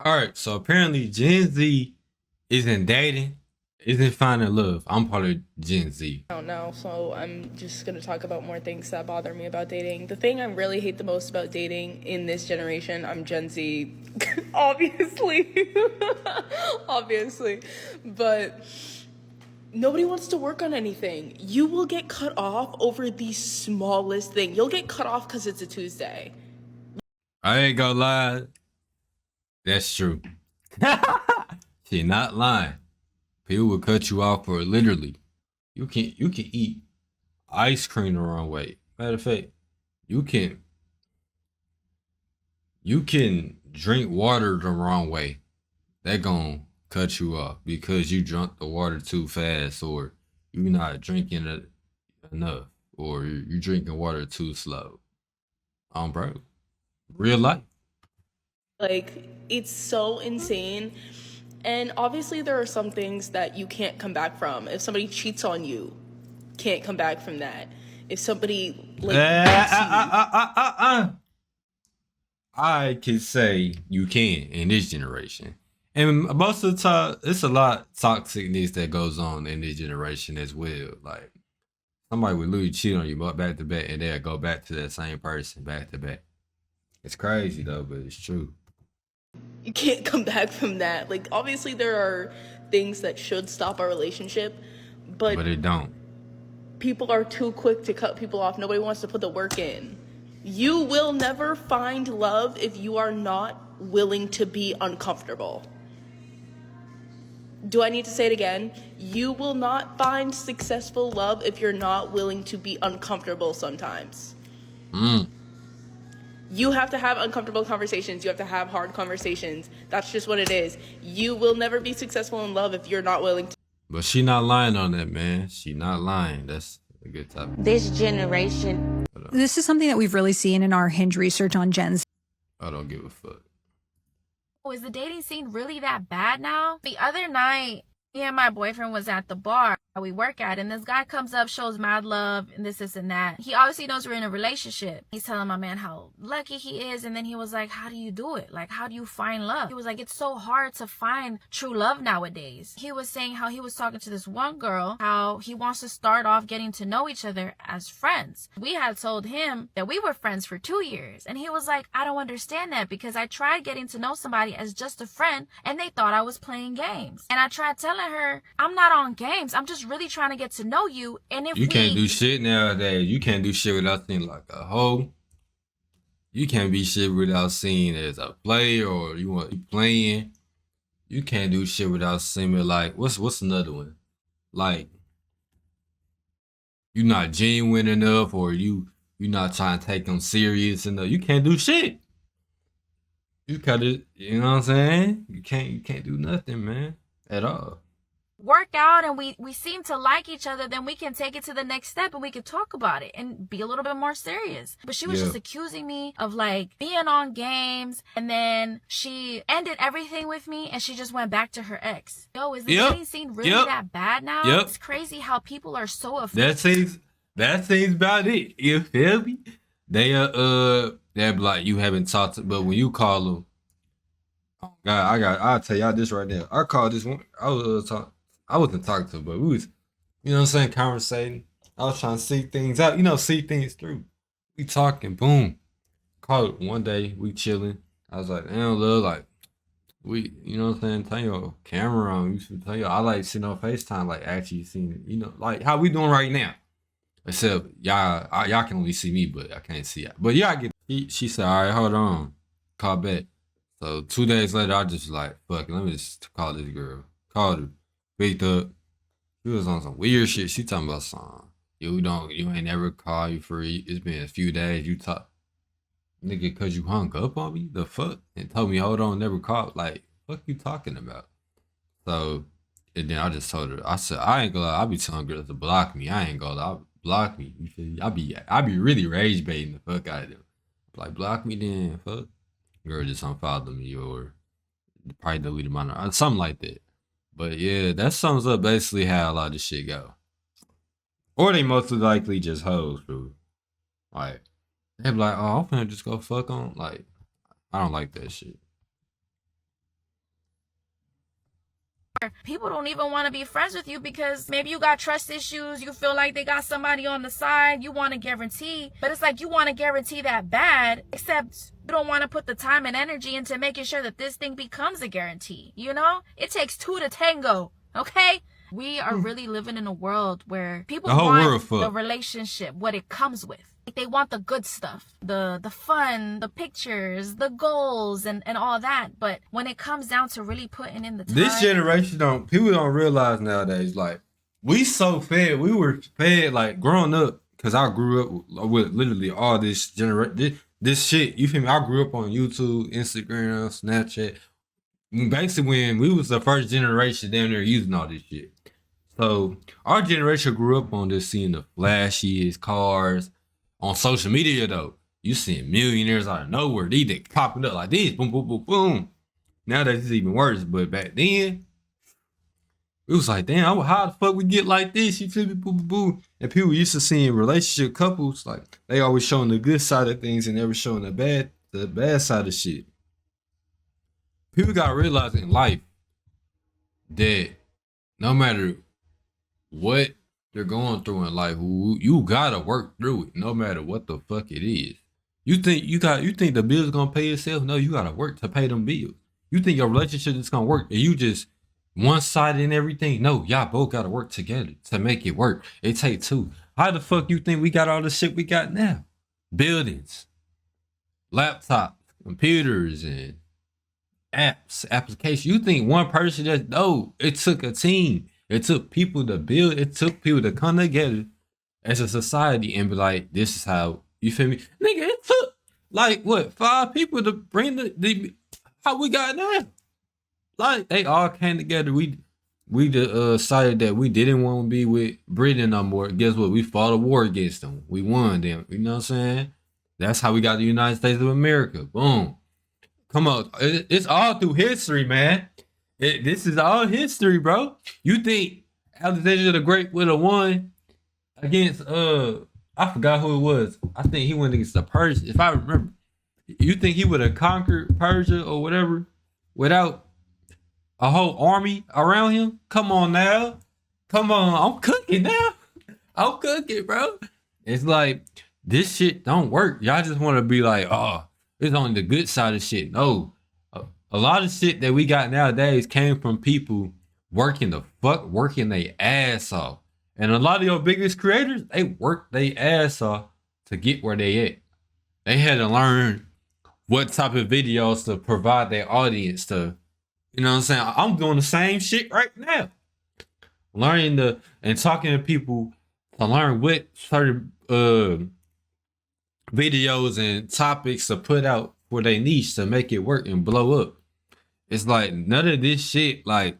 All right, so apparently Gen Z isn't dating, isn't finding love. I'm part of Gen Z. Out now, so I'm just gonna talk about more things that bother me about dating. The thing I really hate the most about dating in this generation, I'm Gen Z, obviously, obviously, but nobody wants to work on anything. You will get cut off over the smallest thing. You'll get cut off because it's a Tuesday. I ain't gonna lie, that's true. She not lying. People will cut you off for literally. You can eat ice cream the wrong way. Matter of fact, you can you can drink water the wrong way. That gonna cut you off because you drunk the water too fast, or you not drinking it enough, or you drinking water too slow. Bro, real life. Like, it's so insane. And obviously, there are some things that you can't come back from. If somebody cheats on you, can't come back from that. If somebody, like, dumps you, I can say you can in this generation. And most of the time, it's a lot of toxicness that goes on in this generation as well. Like somebody would literally cheat on you back to back, and they'll go back to that same person back to back. It's crazy though, but it's true. you can't come back from that. Like, obviously, there are things that should stop our relationship, but But it don't. people are too quick to cut people off. Nobody wants to put the work in. You will never find love if you are not willing to be uncomfortable. Do I need to say it again? You will not find successful love if you're not willing to be uncomfortable sometimes. Mm. You have to have uncomfortable conversations. You have to have hard conversations. That's just what it is. You will never be successful in love if you're not willing to. But she not lying on that, man. She not lying. That's a good topic. This generation. This is something that we've really seen in our Hinge research on Gen Z. I don't give a fuck. Oh, is the dating scene really that bad now? The other night, me and my boyfriend was at the bar that we work at, and this guy comes up, shows mad love, and this, and that. He obviously knows we're in a relationship. He's telling my man how lucky he is, and then he was like, how do you do it? Like, how do you find love? He was like, it's so hard to find true love nowadays. He was saying how he was talking to this one girl, how he wants to start off getting to know each other as friends. We had told him that we were friends for 2 years, and he was like, I don't understand that because I tried getting to know somebody as just a friend, and they thought I was playing games. And I tried telling her, I'm not on games. I'm just really trying to get to know you. And if You can't do shit nowadays. You can't do shit without seeing like a hoe. You can't be shit without seeing as a player or you want you playing. You can't do shit without seeming like what's another one? Like you not genuine enough or you not trying to take them serious enough. You can't do shit. You gotta, you know what I'm saying? You can't do nothing, man, at all. work out and we seem to like each other, then we can take it to the next step and we can talk about it and be a little bit more serious. But she was Yeah. just accusing me of like being on games, and then she ended everything with me and she just went back to her ex. Yo, is the Yep. dating scene really Yep. that bad now? Yep. It's crazy how people are so afraid. That seems about it. You feel me? They're like you haven't talked to, but when you call them, oh God, I'll tell y'all this right now. I called this one. I wasn't talking to her, but we was, you know what I'm saying, conversating. I was trying to see things out, see things through. We talking, boom. Called one day, we chilling. I was like, damn, love, like, we, you know what I'm saying, turn your camera on. You should tell you, I like sitting on FaceTime, like, actually seeing it, like how we doing right now. Except y'all can only see me, but I can't see y'all. But yeah, I get. She said, all right, hold on, call back. So 2 days later, I just like, fuck it, let me just call this girl. Called her, picked up. She was on some weird shit. She talking about something. You ain't never call you for. It's been a few days. You talk, nigga, cause you hung up on me. The fuck, and told me, hold on, never called. Like, fuck you talking about? So, and then I just told her, I said, I ain't gonna lie, I be telling girls to block me. I ain't gonna lie, block me. You feel me? I be really rage baiting the fuck out of them. Like, block me then, fuck. Girl just unfollowed me or probably deleted my number, something like that. But yeah, that sums up basically how a lot of this shit go. Or they mostly likely just hoes, bro. Like, they be like, oh, I'm finna just go fuck on. Like, I don't like that shit. people don't even want to be friends with you because maybe you got trust issues. You feel like they got somebody on the side. You want to guarantee, but it's like you want to guarantee that bad, except you don't want to put the time and energy into making sure that this thing becomes a guarantee. You know, it takes two to tango. Okay. We are really living in a world where people want the relationship, what it comes with. Like they want the good stuff, the fun, the pictures, the goals, and all that. But when it comes down to really putting in the time, this generation people don't realize nowadays. Like we were fed like growing up, because I grew up with literally all this this shit. You feel me? I grew up on YouTube, Instagram, Snapchat. Basically, when we was the first generation down there using all this shit. So our generation grew up on this, seeing the flashiest cars on social media. Though you seeing millionaires out of nowhere, these popping up like this, boom, boom, boom, boom. Nowadays it's even worse. But back then, it was like, damn, how the fuck we get like this? You feel me? Boom, boom, boom. And people used to seeing relationship couples, like they always showing the good side of things and never showing the bad side of shit. People gotta realize in life that no matter what they're going through in life, you gotta work through it, no matter what the fuck it is. You think the bills gonna pay itself? No, you gotta work to pay them bills. You think your relationship is gonna work and you just one-sided in everything? No, y'all both gotta work together to make it work. It take two. How the fuck you think we got all the shit we got now? Buildings, laptops, computers, and apps, applications. You think one person it took a team. It took people to build. It took people to come together as a society and be like, this is how, you feel me? Nigga, it took like what, 5 people to bring the how we got now. Like they all came together. We decided that we didn't want to be with Britain no more. Guess what? We fought a war against them. We won them. You know what I'm saying? That's how we got the United States of America. Boom. Come on. It's all through history, man. This is all history, bro. You think Alexander the Great would have won against I forgot who it was. I think he went against the Persians, if I remember. You think he would have conquered Persia or whatever without a whole army around him? Come on now. Come on. I'm cooking now. I'm cooking, bro. It's like this shit don't work. Y'all just want to be like, oh, it's only the good side of shit. No. A lot of shit that we got nowadays came from people working their ass off. And a lot of your biggest creators, they work their ass off to get where they at. They had to learn what type of videos to provide their audience to, you know what I'm saying? I'm doing the same shit right now. Learning and talking to people to learn what certain videos and topics to put out for their niche to make it work and blow up. It's like none of this shit like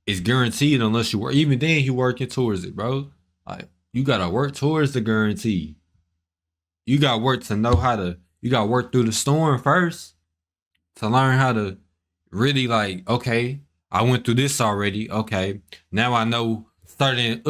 is guaranteed unless you work. Even then, you working towards it, bro. Like you gotta work towards the guarantee. You gotta work to know how to. You gotta work through the storm first to learn how to really like. Okay, I went through this already. Okay, now I know certain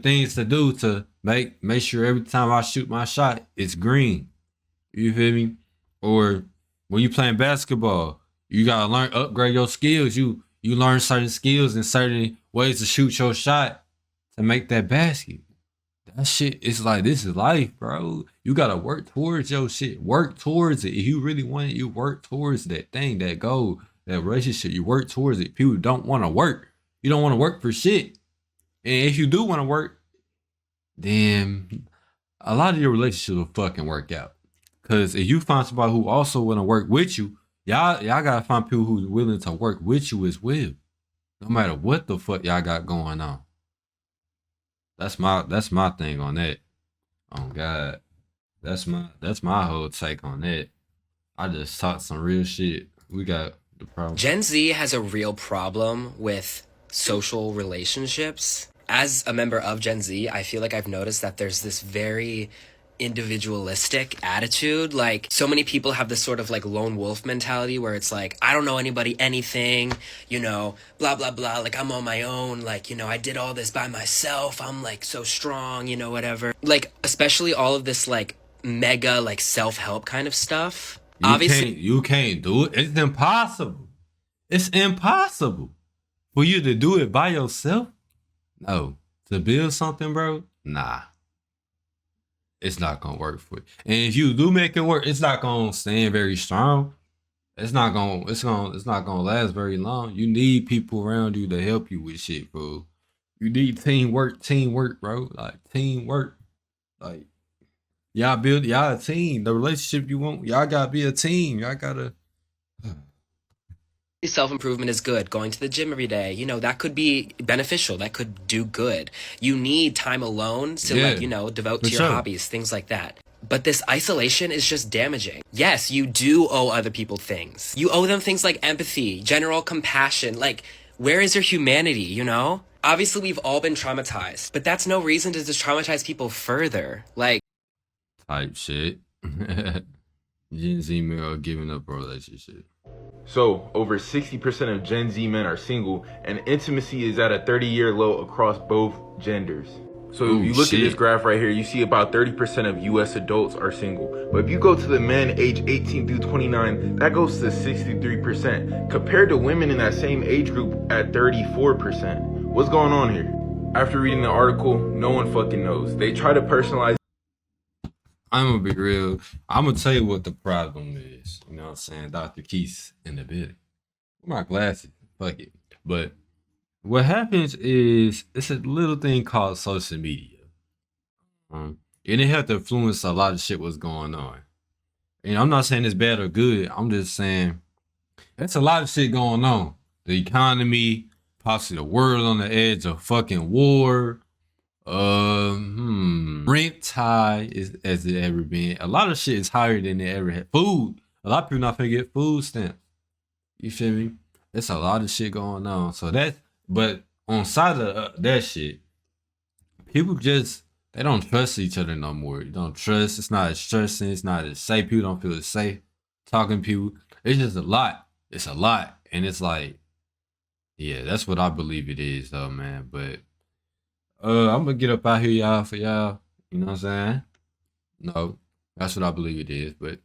things to do to make sure every time I shoot my shot, it's green. You feel me? Or when you playing basketball, you gotta upgrade your skills. You learn certain skills and certain ways to shoot your shot to make that basket. That shit, it's like, this is life, bro. You gotta work towards your shit. Work towards it. If you really want it, you work towards that thing, that goal, that relationship. You work towards it. People don't want to work. You don't want to work for shit. And if you do want to work, then a lot of your relationships will fucking work out. Because if you find somebody who also want to work with you, y'all gotta find people who's willing to work with you as well. No matter what the fuck y'all got going on. That's my thing on that. Oh God. That's my whole take on that. I just talked some real shit. We got the problem. Gen Z has a real problem with social relationships. As a member of Gen Z, I feel like I've noticed that there's this very individualistic attitude. Like, so many people have this sort of like lone wolf mentality where it's like, I don't know anybody anything, you know, blah blah blah, like I'm on my own, like, you know, I did all this by myself, I'm like so strong, you know, whatever. Like, especially all of this like mega like self-help kind of stuff. You can't do it. It's impossible. It's impossible. For you to do it by yourself? No. To build something, bro? Nah. It's not gonna work for you. And if you do make it work, it's not gonna stand very strong. It's not gonna last very long. You need people around you to help you with shit, bro. You need teamwork, bro. Like teamwork. Like y'all a team. The relationship you want, y'all gotta be a team. Y'all gotta Self-improvement is good. Going to the gym every day, you know, that could be beneficial. That could do good. You need time alone to like, you know, devote to your hobbies, things like that. But this isolation is just damaging. Yes, you do owe other people things. You owe them things like empathy, general compassion. Like, where is your humanity, you know? Obviously, we've all been traumatized, but that's no reason to just traumatize people further. Like, type shit. Gen Z men are giving up a relationship. So, over 60% of Gen Z men are single, and intimacy is at a 30-year low across both genders. So if you look at this graph right here, you see about 30% of US adults are single. But if you go to the men age 18 through 29, that goes to 63%, compared to women in that same age group at 34%. What's going on here? After reading the article, no one fucking knows. They try to personalize. I'm gonna be real. I'm gonna tell you what the problem is. You know what I'm saying? Dr. Keith's in the building. My glasses. Fuck it. But what happens is it's a little thing called social media. And it had to influence a lot of shit what's going on. And I'm not saying it's bad or good. I'm just saying there's a lot of shit going on. The economy, possibly the world on the edge of fucking war. Rent high as it ever been. A lot of shit is higher than they ever had. Food. A lot of people not gonna get food stamps. You feel me? There's a lot of shit going on. So but on side of that shit, people just they don't trust each other no more. You don't trust. It's not as stressing. It's not as safe. People don't feel as safe talking to people. It's just a lot. It's a lot, and it's like, yeah, that's what I believe it is, though, man. But I'm gonna get up out here, y'all, for y'all. You know what I'm saying? No, that's what I believe it is. But